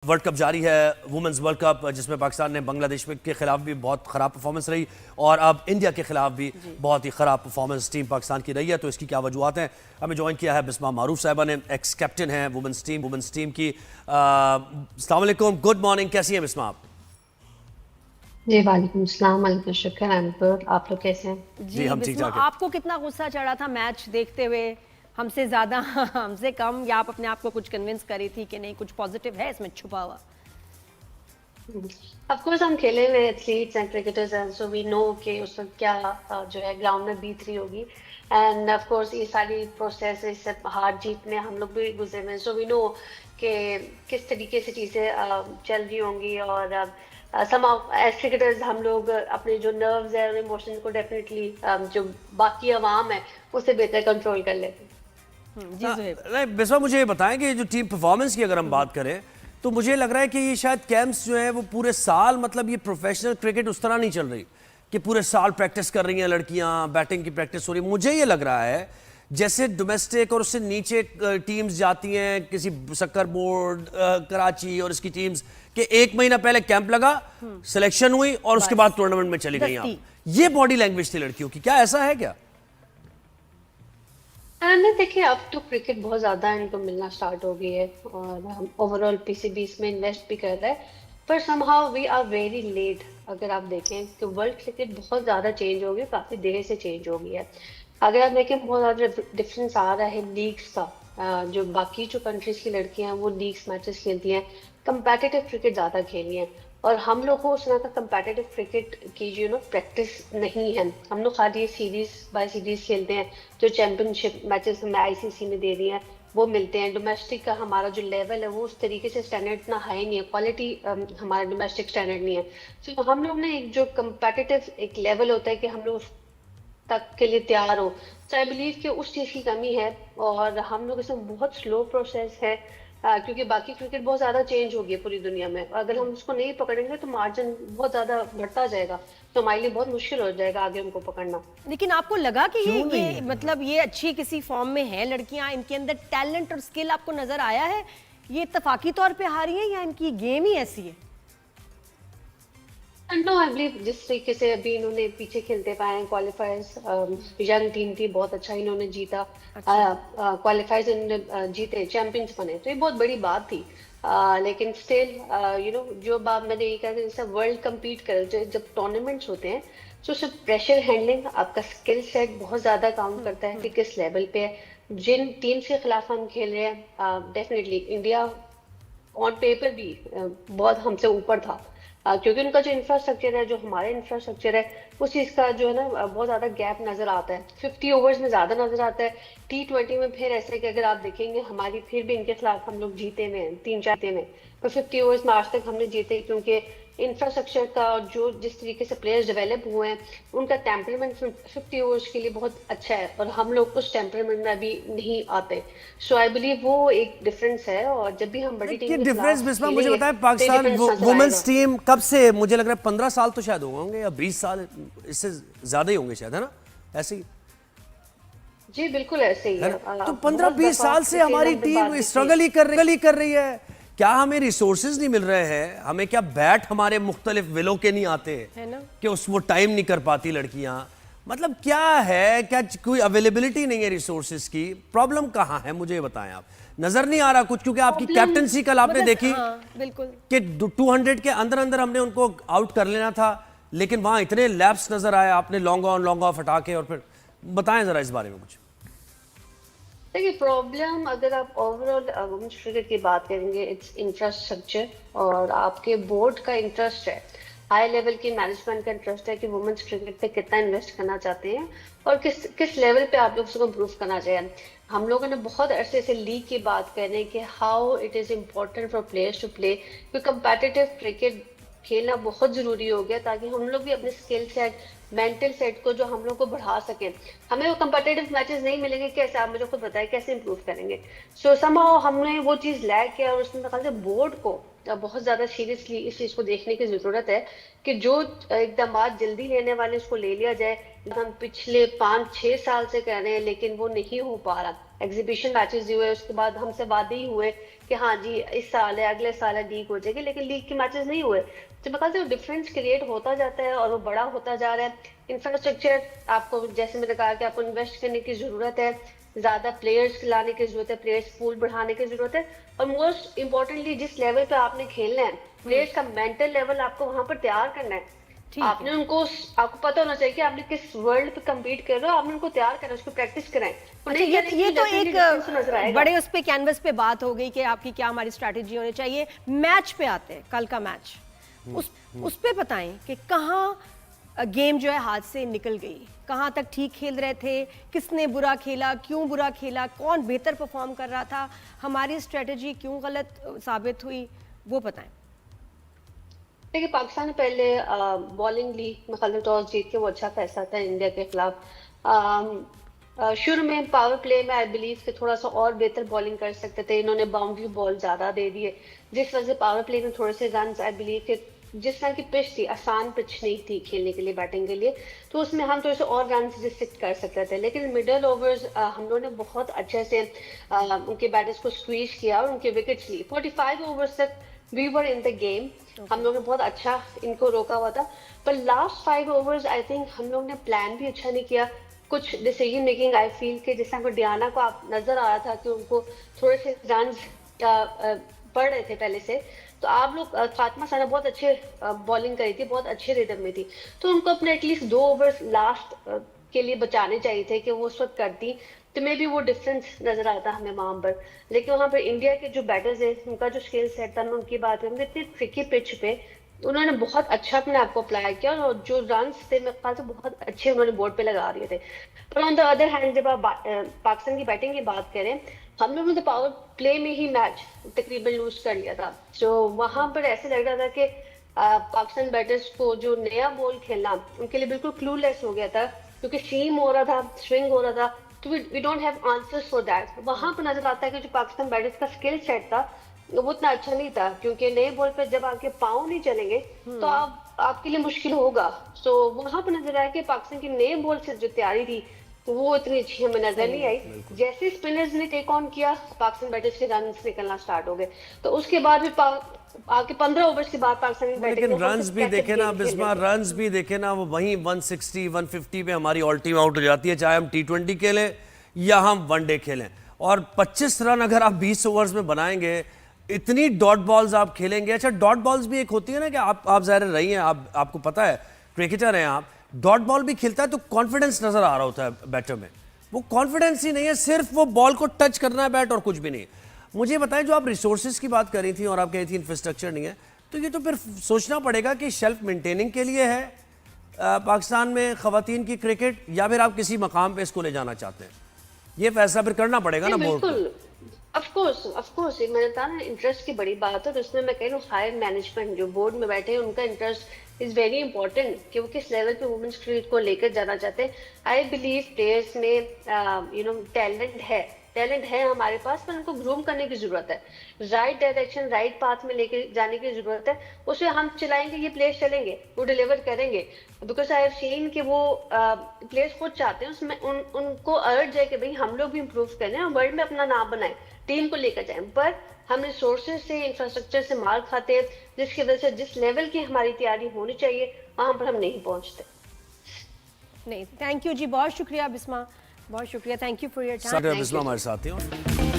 World cup जारी है, women's world cup, जिसमें पाकिस्तान ने बांग्लादेश के खिलाफ भी बहुत ख़राब परफॉर्मेंस रही और अब इंडिया के खिलाफ भी बहुत ही ख़राब परफॉर्मेंस टीम पाकिस्तान की रही है। तो इसकी क्या वजूहत हैं? हमें ज्वाइन किया है बिस्मा मारूफ साहिबा ने, एक्स कैप्टन है वुमेंस टीम की। अस्सलाम वालेकुम, गुड मॉर्निंग, कैसी हैं बिस्मा आप? जी वालेकुम सलाम, वालेकुम शुक्र, आई एम गुड। आप लोग कैसे हैं? जी हम ठीक बिस्मा, ठाक हैं। आपको कितना गुस्सा चढ़ा था मैच देखते हुए? हमसे ज्यादा हमसे कम, या आप अपने आप को कुछ कन्विंस करी थी कि नहीं कुछ पॉजिटिव है इसमें छुपा हुआ? ऑफ कोर्स हम खेले हुए एथलीट्स एंड क्रिकेटर्स हैं, सो वी नो कि उस वक्त क्या जो है ग्राउंड में बीत रही होगी। एंड ऑफ कोर्स ये सारी प्रोसेस, इस सब हार जीत में हम लोग भी गुजरे हुए हैं, सो वी नो कि किस तरीके से चीज़ें चल रही होंगी। और सम एज क्रिकेटर्स हम लोग अपने जो नर्व्स है और इमोशंस को डेफिनेटली जो बाकी अवाम है उससे बेहतर कंट्रोल कर लेते हैं। जी ज़ुहैब। नहीं बिस्मा, मुझे ये बताएं कि जो टीम परफॉर्मेंस की अगर हम बात करें तो मुझे लग रहा है कि ये शायद कैंप्स जो है वो पूरे साल, मतलब ये प्रोफेशनल क्रिकेट उस तरह नहीं चल रही कि पूरे साल प्रैक्टिस कर रही हैं लड़कियां, बैटिंग की प्रैक्टिस हो रही है। मुझे ये लग रहा है जैसे डोमेस्टिक और उससे नीचे टीम्स जाती हैं, किसी शक्कर बोर्ड, कराची और इसकी टीम्स के 1 महीना पहले कैंप लगा, सिलेक्शन हुई और उसके बाद टूर्नामेंट में चली गई। आप ये बॉडी लैंग्वेज थी लड़कियों की, क्या ऐसा है क्या? नहीं देखिए, अब तो क्रिकेट बहुत ज़्यादा इनको मिलना स्टार्ट हो गई है और हम ओवरऑल पीसीबी इसमें इन्वेस्ट भी कर रहे हैं, पर somehow we are very late. अगर आप देखें कि वर्ल्ड क्रिकेट बहुत ज़्यादा चेंज हो गई, काफ़ी देर से चेंज हो गई है। अगर आप देखें बहुत ज़्यादा डिफरेंस आ रहा है लीग्स का। जो बाकी जो कंट्रीज की लड़कियां हैं वो लीग्स मैचेस खेलती हैं, कंपेटिटिव क्रिकेट ज़्यादा खेली हैं, और हम लोग को उस तरह का कंपेटिटिव क्रिकेट की जो प्रैक्टिस नहीं है। हम लोग खाली सीरीज बाय सीरीज खेलते हैं, जो चैंपियनशिप मैचेस हमें आईसीसी ने दे रही हैं वो मिलते हैं। डोमेस्टिक का हमारा जो लेवल है वो उस तरीके से स्टैंडर्ड इतना हाई नहीं है, क्वालिटी हमारा डोमेस्टिक स्टैंडर्ड नहीं है। तो हम लोग ने एक जो कंपेटिटिव एक लेवल होता है कि हम लोग उस तक के लिए तैयार हो, तो आई बिलीव कि उस चीज़ की कमी है और हम लोग इसमें बहुत स्लो प्रोसेस है। क्योंकि बाकी क्रिकेट बहुत ज़्यादा चेंज हो गई है पूरी दुनिया में, अगर हम उसको नहीं पकड़ेंगे तो मार्जिन बहुत ज़्यादा बढ़ता जाएगा, तो हमारे लिए बहुत मुश्किल हो जाएगा आगे उनको पकड़ना। लेकिन आपको लगा कि क्यों नहीं ये है? मतलब ये अच्छी किसी फॉर्म में है लड़कियां, इनके अंदर टैलेंट और स्किल आपको नजर आया है? ये इत्तफाकी तौर पे हारी है या इनकी गेम ही ऐसी है? नो आई बिलीव जिस तरीके से अभी इन्होंने पीछे खेलते पाए हैं क्वालिफायर्स, यंग टीम थी, बहुत अच्छा इन्होंने जीता, क्वालिफायर्स इन्होंने जीते, चैंपियंस बने, तो ये बहुत बड़ी बात थी। लेकिन स्टिल जो बात मैंने ये कहा कि जैसे वर्ल्ड कम्पीट कर जब टूर्नामेंट्स होते हैं तो सिर्फ प्रेशर हैंडलिंग, आपका स्किल सेट बहुत ज्यादा काउंट करता है कि किस लेवल पे है। जिन टीम्स के खिलाफ हम खेल रहे हैं, डेफिनेटली इंडिया ऑन पेपर भी बहुत हमसे ऊपर था, क्योंकि उनका जो इंफ्रास्ट्रक्चर है, जो हमारा इंफ्रास्ट्रक्चर है, उस चीज़ का जो है ना बहुत ज़्यादा गैप नज़र आता है। 50 ओवर्स में ज़्यादा नज़र आता है, T20 में फिर ऐसे कि अगर आप देखेंगे हमारी फिर भी इनके खिलाफ हम लोग जीते में 3-4 जीते में, पर 50 ओवर्स में आज तक हमने जीते, क्योंकि इंफ्रास्ट्रक्चर का और जो जिस तरीके से प्लेयर्स डेवलप हुए हैं, उनका टेम्परमेंट 50 ओवर्स के लिए बहुत अच्छा है और हम लोग उस टेम्परमेंट में अभी नहीं आते। सो आई बिलीव वो एक डिफरेंस है, और जब भी हम बड़ी टीम के डिफरेंस खिलाफ बिस्मा, मुझे खेलेंगे बताएं, तो ये पाकिस्तान डिफरेंस नजर वुमेन्स आएगा। टीम कब से, मुझे लग रहा है 15 साल तो शायद होंगे या 20 साल, इससे ज्यादा ही होंगे शायद, है ना? ऐसे ही जी बिल्कुल ऐसे ही है है। ना? तो बहुत 15-20 दफा साल से इसे हमारी हम बात टीम भी स्ट्रगल ही कर रही है। क्या हमें रिसोर्सेज नहीं मिल रहे हैं? हमें क्या बैट हमारे मुख्तलिफ विलों के नहीं आते है ना? कि उस वो टाइम नहीं कर पाती लड़कियां? मतलब क्या है, क्या कोई अवेलेबिलिटी नहीं है रिसोर्सेज की? प्रॉब्लम कहाँ है, मुझे ये बताएं आप। नजर नहीं आ रहा कुछ, क्योंकि आपकी प्रॉब्लम कैप्टनसी कल आपने मतलब देखी हाँ, बिल्कुल। कि 200 के अंदर अंदर हमने उनको आउट कर लेना था, लेकिन वहां इतने लैप्स नजर आए, आपने लॉन्ग ऑन लॉन्ग ऑफ हटा के। और फिर बताएं जरा इस बारे में कुछ। देखिए, प्रॉब्लम अगर आप ओवरऑल वुमेन्स क्रिकेट की बात करेंगे, इट्स इंफ्रास्ट्रक्चर और आपके बोर्ड का इंटरेस्ट है, हाई लेवल की मैनेजमेंट का इंटरेस्ट है कि वुमेन्स क्रिकेट पे कितना इन्वेस्ट करना चाहते हैं और किस किस लेवल पे आप लोग उसको इम्प्रूव करना चाहिए। हम लोगों ने बहुत अरसे से लीग की बात कर रहे हैं कि how it is important for players to play, क्योंकि कंपेटिटिव क्रिकेट खेलना बहुत ज़रूरी हो गया ताकि हम लोग भी अपने स्किल सेट, मेंटल सेट को जो हम लोग को बढ़ा सकें। हमें वो कंपेटिटिव मैचेस नहीं मिलेंगे, कैसे आप मुझे खुद बताएं कैसे इंप्रूव करेंगे। सो समहाउ हमने वो चीज़ लैग किया और उसमें ख्याल से बोर्ड को बहुत ज़्यादा सीरियसली इस चीज़ को देखने की ज़रूरत है कि जो एकदम जल्दी लेने वाले उसको ले लिया जाए। हम पिछले 5-6 साल से कह रहे हैं लेकिन वो नहीं हो पा रहा। एग्जीबिशन मैचेस हुए, उसके बाद हमसे वादे ही हुए कि हाँ जी इस साल है, अगले साल है लीग हो जाएगी, लेकिन लीग के मैचेस नहीं हुए। तो मेरे ख्याल से डिफरेंस क्रिएट होता जाता है और वो बड़ा होता जा रहा है। इंफ्रास्ट्रक्चर आपको, जैसे मैंने कहा कि आपको इन्वेस्ट करने की जरूरत है, ज्यादा प्लेयर्स लाने की जरूरत है, प्लेयर्स पूल बढ़ाने की जरूरत है, और मोस्ट इम्पोर्टेंटली जिस लेवल पे आपने खेलना है, प्लेयर्स का मेंटल लेवल आपको वहां पर तैयार करना है। ठीक है। आपने उनको, आपको पता होना चाहिए कि आपने किस वर्ल्ड पे कम्पीट कर रहे हो, आपने उनको तैयार करना है, उसको प्रैक्टिस कराएं। अच्छा, ये तो एक बड़े उस पे कैनवस पे बात हो गई कि आपकी क्या हमारी स्ट्रैटेजी होनी चाहिए। मैच पे आते हैं, कल का मैच, उस पे बताएं कि कहाँ गेम जो है हाथ से निकल गई, कहाँ तक ठीक खेल रहे थे, किसने बुरा खेला, क्यों बुरा खेला, कौन बेहतर परफॉर्म कर रहा था, हमारी स्ट्रैटेजी क्यों गलत साबित हुई, वो बताएं। देखिए, पाकिस्तान ने पहले बॉलिंग ली, मतलब टॉस जीत के वो अच्छा फैसला था इंडिया के खिलाफ। शुरू में पावर प्ले में आई बिलीव कि थोड़ा सा और बेहतर बॉलिंग कर सकते थे, इन्होंने बाउंड्री बॉल ज्यादा दे दिए, जिस वजह से पावर प्ले में थोड़े से रन आई बिलीव कि जिस तरह की पिच थी, आसान पिच नहीं थी खेलने के लिए, बैटिंग के लिए, तो उसमें हम थोड़े से और रन रिस्ट्रिक्ट कर सकते थे। लेकिन मिडल ओवर्स हम लोगों ने बहुत अच्छे से उनके बैटर्स को स्क्वीज किया और उनके विकेट्स ली। 45 ओवर्स तक we were in the game, हम लोगों ने बहुत अच्छा इनको रोका हुआ था। पर लास्ट 5 ओवर्स आई थिंक हम लोग ने प्लान भी अच्छा नहीं किया, कुछ डिसीजन मेकिंग आई फील कि जिस तरह को डियाना को आप नजर आ रहा था कि उनको थोड़े से रन पड़ रहे थे पहले से, तो आप लोग, फातिमा साना बहुत अच्छे बॉलिंग करी थी, बहुत अच्छे रिदम में थी, तो उनको अपने एटलीस्ट 2 ओवर्स लास्ट के लिए बचाने चाहिए थे कि वो उस वक्त करती, तो मे भी वो डिफरेंस नजर आता हमें वहां पर। लेकिन वहां पर इंडिया के जो बैटर्स है, उनका जो स्किल सेट था, मैं उनकी बात करूँ, इतनी ट्रिकी पिच पे उन्होंने बहुत अच्छा अपने आप को अप्लाई किया, और जो रन थे मेरे ख्याल से बहुत अच्छे उन्होंने बोर्ड पे लगा दिए थे। पर ऑन द अदर हैंड जब आप पाकिस्तान की बैटिंग की बात करें, हम लोगों ने तो पावर प्ले में ही मैच तकरीबन लूज कर लिया था। तो वहां पर ऐसे लग रहा था कि पाकिस्तान बैटर्स को जो नया बॉल खेलना उनके लिए बिल्कुल क्लूलेस हो गया था, क्योंकि सीम हो रहा था, स्विंग हो रहा था, तो we don't have answers for that. वहां पर नजर आता है कि जो पाकिस्तान बैटर्स का स्किल सेट था वो उतना अच्छा नहीं था, क्योंकि नए बॉल पे जब आपके पाँव नहीं चलेंगे तो आपके लिए मुश्किल होगा। तो वहां पर नजर आया कि पाकिस्तान की नए बॉल से जो तैयारी थी वो इतनी अच्छी हमें नजर नहीं आई। जैसे स्पिनर्स ने टेक ऑन किया, पाकिस्तान बैटर्स के रन निकलना स्टार्ट हो गए, तो उसके बाद भी आगे 15 ओवर्स के बाद पाकिस्तान की बैटिंग, लेकिन रन्स भी देखे ना बिस्मा, रन्स भी देखे ना, वो वहीं 160 150 पे हमारी ऑल टीम आउट हो जाती है, चाहे हम T20 खेलें या हम वनडे खेलें। और 25 रन अगर आप 20 ओवर्स में बनाएंगे, इतनी डॉट बॉल्स आप खेलेंगे। अच्छा, डॉट बॉल्स भी एक होती है ना कि आप ज़ाहिर रही हैं, आपको पता है, क्रिकेटर हैं आप, डॉट बॉल भी खेलता है तो कॉन्फिडेंस नजर आ रहा होता है बैटर में, वो कॉन्फिडेंस ही नहीं है, सिर्फ वो बॉल को टच करना है बैट और कुछ भी नहीं। मुझे बताएं, जो आप रिसोर्सेज की बात कर रही थी और आप कही थी इंफ्रास्ट्रक्चर नहीं है, तो ये तो फिर सोचना पड़ेगा कि सेल्फ मेंटेनिंग के लिए है पाकिस्तान में खवातीन की क्रिकेट, या फिर आप किसी मकाम पे इसको ले जाना चाहते हैं, ये फैसला फिर करना पड़ेगा ना बोर्ड को। ऑफ कोर्स मैंने कहा ना, इंटरेस्ट की बड़ी बात है, तो उसमें मैं कह रही हूँ हायर मैनेजमेंट जो बोर्ड में बैठे हैं, उनका इंटरेस्ट इज वेरी इंपॉर्टेंट कि वो किस लेवल पे वुमेन्स क्रिकेट को लेकर जाना चाहते हैं। आई बिलीव प्लेयर्स में टैलेंट है हमारे पास, पर उनको ग्रूम करने की जरूरत है, राइट डायरेक्शन, राइट पाथ में लेके जाने की जरूरत है। उसे हम चलाएंगे, ये प्लेयर्स चलेंगे, वो डिलीवर करेंगे, बिकॉज आई हैव सीन कि वो प्लेयर्स खुद चाहते हैं, उसमें उनको अर्ज है कि भाई हम लोग भी इंप्रूव करें और वर्ल्ड में अपना नाम बनाएं, टीम को लेकर जाएं। पर हम रिसोर्सेज से, इंफ्रास्ट्रक्चर से मार खाते हैं, जिसकी वजह से जिस लेवल की हमारी तैयारी होनी चाहिए वहां पर हम नहीं पहुंचते। नहीं, थैंक यू जी, बहुत शुक्रिया बिस्मा, बहुत शुक्रिया, thank you for your time. Bisma हमारे साथ हैं।